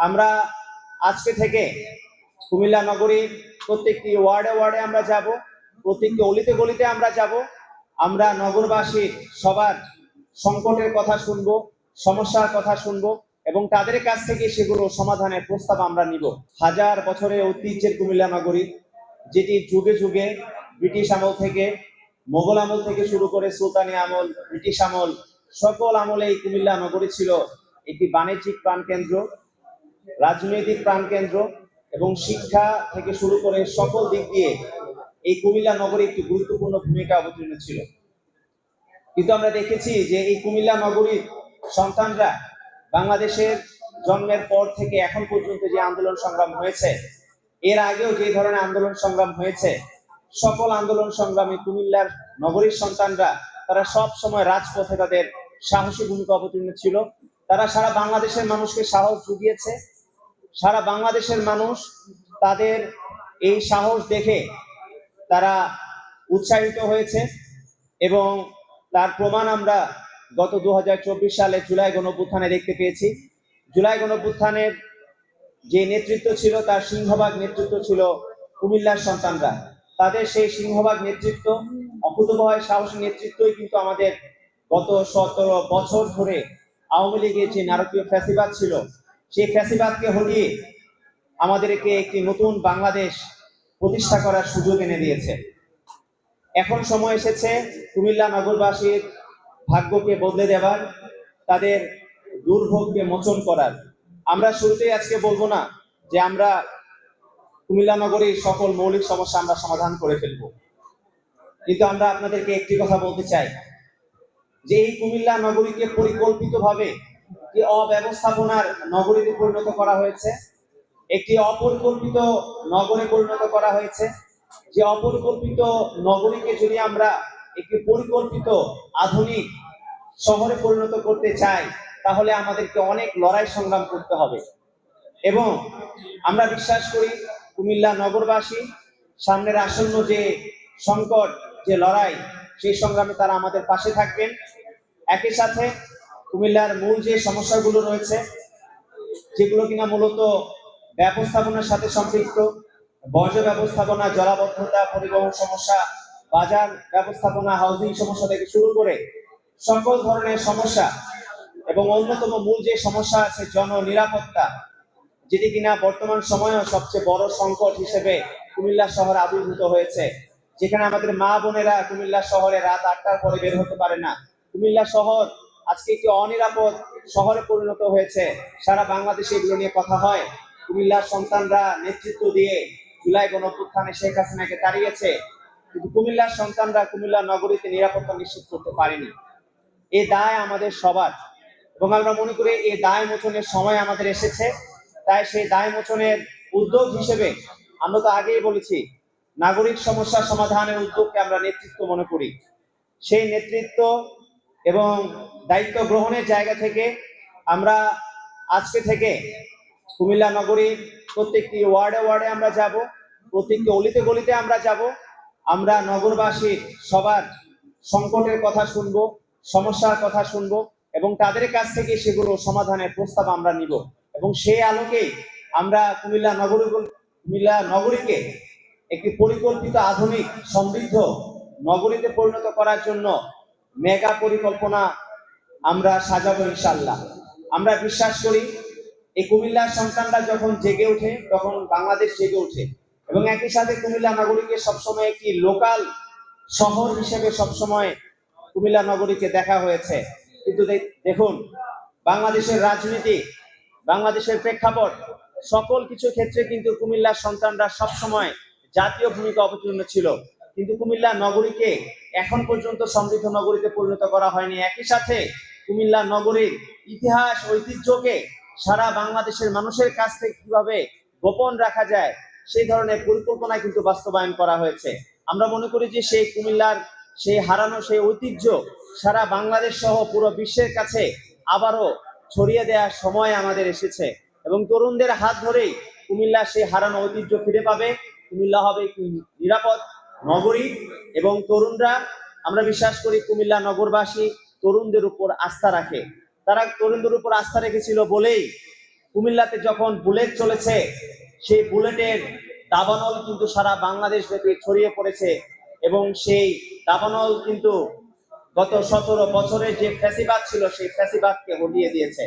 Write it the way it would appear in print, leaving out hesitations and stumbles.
আমরা আজকে থেকে কুমিল্লা নগরীর প্রত্যেকটি ওয়ার্ডে ওয়ার্ডে আমরা যাব, প্রত্যেকটি অলিতে গলিতে আমরা যাব। আমরা নগরবাসীর সবার সংকটের কথা শুনবো, সমস্যার কথা শুনবো এবং তাদের কাছ থেকে সেগুলো সমাধানের প্রস্তাব আমরা নিব। হাজার বছরের ঐতিহ্যের কুমিল্লা নগরী, যেটি যুগে যুগে ব্রিটিশ আমল থেকে, মোগল আমল থেকে শুরু করে সুলতানি আমল, ব্রিটিশ আমল, সকল আমলে এই কুমিল্লা নগরী ছিল একটি বাণিজ্যিক প্রাণকেন্দ্র, রাজনৈতিক প্রাণকেন্দ্র এবং শিক্ষা থেকে শুরু করে সকল দিক দিয়ে এই কুমিল্লা নগরী একটি গুরুত্বপূর্ণ ভূমিকা অবতীর্ণ ছিল। কিন্তু আমরা দেখেছি যে এই কুমিল্লা নগরীর সন্তানরা বাংলাদেশের জন্মের পর থেকে এখন পর্যন্ত যে আন্দোলন সংগ্রাম হয়েছে, এর আগেও যে ধরনের আন্দোলন সংগ্রাম হয়েছে, সকল আন্দোলন সংগ্রামে কুমিল্লার নগরীর সন্তানরা তারা সব সময় রাজপথে তাদের সাহসী ভূমিকা অবতীর্ণ ছিল। তারা সারা বাংলাদেশের মানুষকে সাহস জুগিয়েছে। সারা বাংলাদেশের মানুষ তাদের এই সাহস দেখে তারা উৎসাহিত হয়েছে এবং তার প্রমাণ আমরা গত 2024 সালে জুলাই গণঅভ্যুত্থানে দেখতে পেয়েছি। জুলাই গণঅভ্যুত্থানের যে নেতৃত্ব ছিল তার সিংহভাগ নেতৃত্ব ছিল কুমিল্লার সন্তানরা। তাদের সেই সিংহভাগ নেতৃত্ব, অকুতোভয় সাহসী নেতৃত্বই কিন্তু আমাদের গত 17 বছর ধরে আওয়ামী লীগের যে নারকীয় ফ্যাসিবাদ ছিল, সেই ফ্যাসিবাদকে হটিয়ে আমাদেরকে একটি নতুন বাংলাদেশ প্রতিষ্ঠা করার সুযোগ এনে দিয়েছে। এখন সময় এসেছে কুমিল্লা নগরবাসীর ভাগ্যকে বদলে দেবার, তাদের দুর্ভোগকে মোচন করার। আমরা শুরুতেই আজকে বলবো না যে আমরা কুমিল্লা নগরীর সকল মৌলিক সমস্যা আমরা সমাধান করে ফেলব, কিন্তু আমরা আপনাদেরকে একটি কথা বলতে চাই যে এই কুমিল্লা নগরীকে পরিকল্পিতভাবে যে অব্যবস্থাপনার নগরীতে পরিণত করা হয়েছে, একটি অপরিকল্পিত নগরে পরিণত করা হয়েছে। যে অপরিকল্পিত নগরীকে যদি আমরা একটি পরিকল্পিত আধুনিক শহরে পরিণত করতে চাই, তাহলে আমাদেরকে অনেক লড়াই সংগ্রাম করতে হবে এবং আমরা বিশ্বাস করি কুমিল্লা নগরবাসী সামনের আসন্ন যে সংকট, যে লড়াই, সেই সংগ্রামে তারা আমাদের পাশে থাকবেন। একই সাথে কুমিল্লার মূল যে সমস্যাগুলো রয়েছে, যেগুলো কিনা মূলত ব্যবস্থাপনার সাথে সম্পৃক্ত, বর্জ্য ব্যবস্থাপনা, জলাবদ্ধতা, পরিবহন সমস্যা, বাজার ব্যবস্থাপনা, হাউজিং সমস্যা থেকে শুরু করে সকল ধরনের সমস্যা এবং অন্যতম মূল যে সমস্যা আছে জননিরাপত্তা, যেটি কিনা বর্তমান সময়ে সবচেয়ে বড় সংকট হিসেবে কুমিল্লা শহর আবির্ভূত হয়েছে, যেখানে আমাদের মা বোনেরা কুমিল্লা শহরে রাত 8টার পরে বের হতে পারে না। কুমিল্লা শহর আজকে একটি অনিরাপদ শহরে পরিণত হয়েছে। সারা বাংলাদেশে এগুলো নিয়ে কথা হয়। কুমিল্লার সন্তানরা নেতৃত্ব দিয়ে জুলাই গণঅভ্যুত্থানে শেখ হাসিনাকে তাড়িয়েছে, কিন্তু কুমিল্লার সন্তানরা কুমিল্লা নগরীতে নিরাপত্তা নিশ্চিত করতে পারেনি। এই দায় আমাদের সবার এবং আমরা মনে করি এই দায় মোচনের সময় আমাদের এসেছে। তাই সেই দায় মোচনের উদ্যোগ হিসেবে আমরা তো আগেই বলেছি, নাগরিক সমস্যা সমাধানের উদ্যোগকে আমরা নেতৃত্ব মনে করি। সেই নেতৃত্ব এবং দায়িত্ব গ্রহণের জায়গা থেকে আমরা আজকে থেকে কুমিল্লা নগরীর প্রত্যেকটি ওয়ার্ডে ওয়ার্ডে আমরা যাব, প্রত্যেকটি অলিতে গলিতে আমরা যাব। আমরা নগরবাসীর সবার সংকটের কথা শুনবো, সমস্যার কথা শুনবো এবং তাদের কাছ থেকে সেগুলো সমাধানের প্রস্তাব আমরা নিব এবং সেই আলোকে আমরা কুমিল্লা নগরীকে একটি পরিকল্পিত আধুনিক সমৃদ্ধ নগরীতে পরিণত করার জন্য মেগা পরিকল্পনা আমরা সাজাবো ইনশাআল্লাহ। আমরা বিশ্বাস করি এই কুমিল্লার সন্তানরা যখন জেগে ওঠে তখন বাংলাদেশ জেগে ওঠে এবং একই সাথে কুমিল্লা নগরীকে সবসময় একটি লোকাল শহর হিসেবে সবসময় কুমিল্লা নগরীকে দেখা হয়েছে। কিন্তু দেখুন, বাংলাদেশের রাজনীতি, বাংলাদেশের প্রেক্ষাপট, সকল কিছু ক্ষেত্রে কিন্তু কুমিল্লার সন্তানরা সবসময় জাতীয় ভূমিকা অবতীর্ণ ছিল, কিন্তু কুমিল্লা নগরীকে এখন পর্যন্ত সমৃদ্ধ নগরীতে পরিণত করা হয়নি। একই সাথে কুমিল্লা নগরীর ইতিহাস, ঐতিহ্যকে সারা বাংলাদেশের মানুষের কাছ থেকে কিভাবে গোপন রাখা যায়, সেই ধরনের পরিকল্পনা কিন্তু বাস্তবায়ন করা হয়েছে। আমরা মনে করি যে সেই কুমিল্লার সেই হারানো সেই ঐতিহ্য সারা বাংলাদেশ সহ পুরো বিশ্বের কাছে আবারও ছড়িয়ে দেওয়ার সময় আমাদের এসেছে এবং তরুণদের হাত ধরেই কুমিল্লা সেই হারানো ঐতিহ্য ফিরে পাবে। কুমিল্লা হবে নিরাপদ নগরী এবং তরুণরা, আমরা বিশ্বাস করি কুমিল্লা নগরবাসী তরুণদের উপর আস্থা রাখে। তারা তরুণদের উপর আস্থা রেখেছিল বলেই কুমিল্লাতে যখন বুলেট চলেছে, সেই বুলেটের দাবানল কিন্তু সারা বাংলাদেশ ব্যাপী ছড়িয়ে পড়েছে, এবং সেই দাবানল কিন্তু গত 17 বছরের যে ফ্যাসিবাদ ছিল সেই ফ্যাসিবাদকে হটিয়ে দিয়েছে।